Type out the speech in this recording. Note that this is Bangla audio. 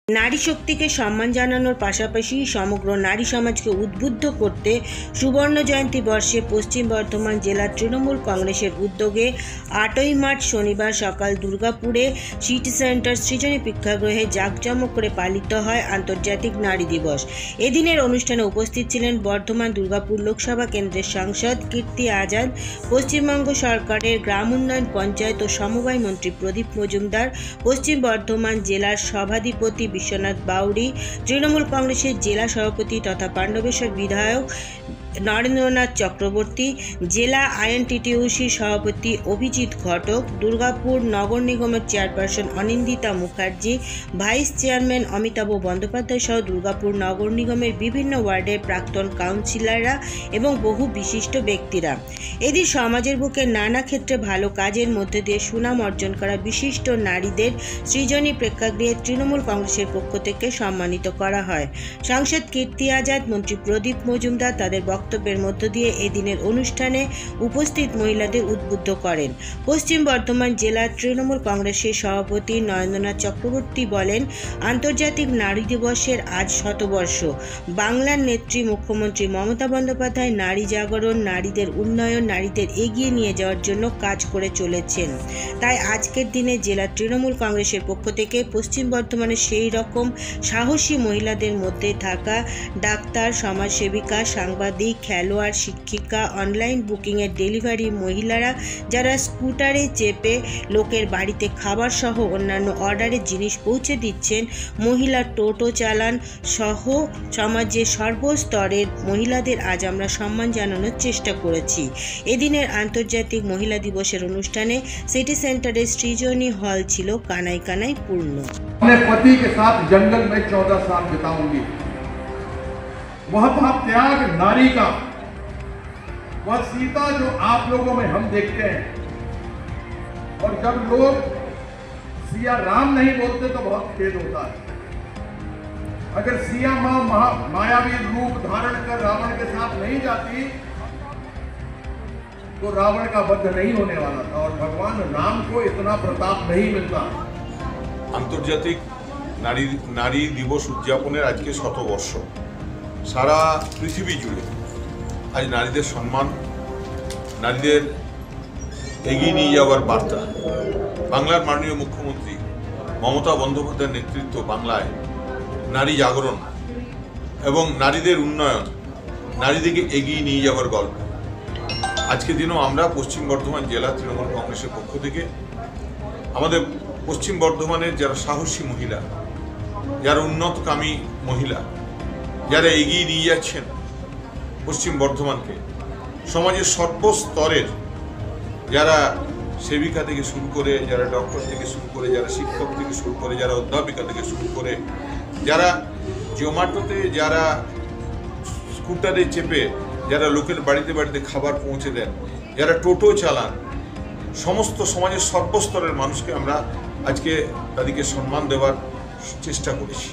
নারী শক্তিকে সম্মান জানানোর পাশাপাশি সমগ্র নারী সমাজকে উদ্বুদ্ধ করতে সুবর্ণ জয়ন্তী বর্ষে পশ্চিম বর্ধমান জেলা তৃণমূল কংগ্রেসের উদ্যোগে 8ই মার্চ শনিবার সকাল দুর্গাপুরে সিটি সেন্টার সৃজনী প্রেক্ষাগৃহে জাঁকজমক করে পালিত হয় আন্তর্জাতিক নারী দিবস। এদিনের অনুষ্ঠানে উপস্থিত ছিলেন বর্ধমান দুর্গাপুর লোকসভা কেন্দ্রের সাংসদ কীর্তি আজাদ, পশ্চিমবঙ্গ সরকারের গ্রাম উন্নয়ন, পঞ্চায়েত ও সমবায় মন্ত্রী প্রদীপ মজুমদার, পশ্চিম বর্ধমান জেলার সভাধিপতি বিশ্বনাথ বাউরি, তৃণমূল কংগ্রেসের জেলা সভাপতি তথা পাণ্ডবেশ্বর বিধায়ক নরেন্দ্রনাথ চক্রবর্তী, জেলা আইএনটিটিইউসি সভাপতি অভিজিৎ ঘটক, দুর্গাপুর নগর নিগমের chairperson Anindita Mukherjee, vice chairman Amitabh Bandyopadhyay সহ দুর্গাপুর নগর নিগমের বিভিন্ন ওয়ার্ডের প্রাক্তন কাউন্সিলররা এবং বহু বিশিষ্ট ব্যক্তিরা। এদিন সমাজের বুকে নানা ক্ষেত্রে ভালো কাজের মধ্যে দিয়ে সুনাম অর্জন করা বিশিষ্ট নারীদের সৃজনী প্রেক্ষাগৃহে তৃণমূল কংগ্রেসের পক্ষ থেকে সম্মানিত করা হয়। সাংসদ কীর্তি আজাদ, মন্ত্রী প্রদীপ মজুমদার তাদের বক্তব্যের মধ্য দিয়ে এদিনের অনুষ্ঠানে উপস্থিত মহিলাদের উদ্বুদ্ধ করেন। পশ্চিম বর্ধমান জেলা তৃণমূল কংগ্রেসের সভাপতি নরেন্দ্রনাথ চক্রবর্তী বলেন, আন্তর্জাতিক নারী দিবসের আজ শতবর্ষ। বাংলার নেত্রী মুখ্যমন্ত্রী মমতা বন্দ্যোপাধ্যায় নারী জাগরণ, নারীদের উন্নয়ন, নারীদের এগিয়ে নিয়ে যাওয়ার জন্য কাজ করে চলেছেন। তাই আজকের দিনে জেলা তৃণমূল কংগ্রেসের পক্ষ থেকে পশ্চিম বর্ধমানের সেই রকম সাহসী মহিলাদের মধ্যে থাকা ডাক্তার, সমাজসেবিকা, সাংবাদিক, খেলোয়াড়, শিক্ষিকা, অনলাইন বুকিংয়ের ডেলিভারি মহিলারা যারা স্কুটারে চেপে লোকের বাড়িতে খাবার সহ অন্যান্য অর্ডারের জিনিস পৌঁছে দিচ্ছেন, মহিলা টোটো চালান সহ সমাজের সর্বস্তরের মহিলাদের আজ আমরা সম্মান জানানোর চেষ্টা করেছি। এদিনের আন্তর্জাতিক মহিলা দিবসের অনুষ্ঠানে সিটি সেন্টারের সৃজনী হল ছিল কানায় কানায় পূর্ণ। अपने पति के साथ जंगल में 14 साल बिताऊंगी। वह था त्याग नारी का, वह सीता जो आप लोगों में हम देखते हैं। और जब लोग सिया राम नहीं बोलते तो बहुत खेद होता है। अगर सिया मां मायावी रूप धारण कर रावण के साथ नहीं जाती तो रावण का वध नहीं होने वाला था और भगवान राम को इतना प्रताप नहीं मिलता। আন্তর্জাতিক নারী দিবস উদযাপনের আজকে শতবর্ষ। সারা পৃথিবী জুড়ে আজ নারীদের সম্মান, নারীদের এগিয়ে নিয়ে যাওয়ার বার্তা। বাংলার মাননীয় মুখ্যমন্ত্রী মমতা বন্দ্যোপাধ্যায়ের নেতৃত্ব বাংলায় নারী জাগরণ এবং নারীদের উন্নয়ন, নারীদেরকে এগিয়ে নিয়ে যাওয়ার গল্প। আজকের দিনেও আমরা পশ্চিম বর্ধমান জেলা তৃণমূল কংগ্রেসের পক্ষ থেকে আমাদের পশ্চিম বর্ধমানের যারা সাহসী মহিলা, যারা উন্নতকামী মহিলা, যারা এগিয়ে নিয়ে যাচ্ছেন পশ্চিম বর্ধমানকে, সমাজের সর্বস্তরের যারা সেবিকা থেকে শুরু করে, যারা ডক্টর থেকে শুরু করে, যারা শিক্ষক থেকে শুরু করে, যারা অধ্যাপিকা থেকে শুরু করে, যারা জোম্যাটোতে, যারা স্কুটারে চেপে যারা লোকের বাড়িতে বাড়িতে খাবার পৌঁছে দেন, যারা টোটো চালান, সমস্ত সমাজের সর্বস্তরের মানুষকে আমরা আজকে তাদেরকে সম্মান দেওয়ার চেষ্টা করেছি।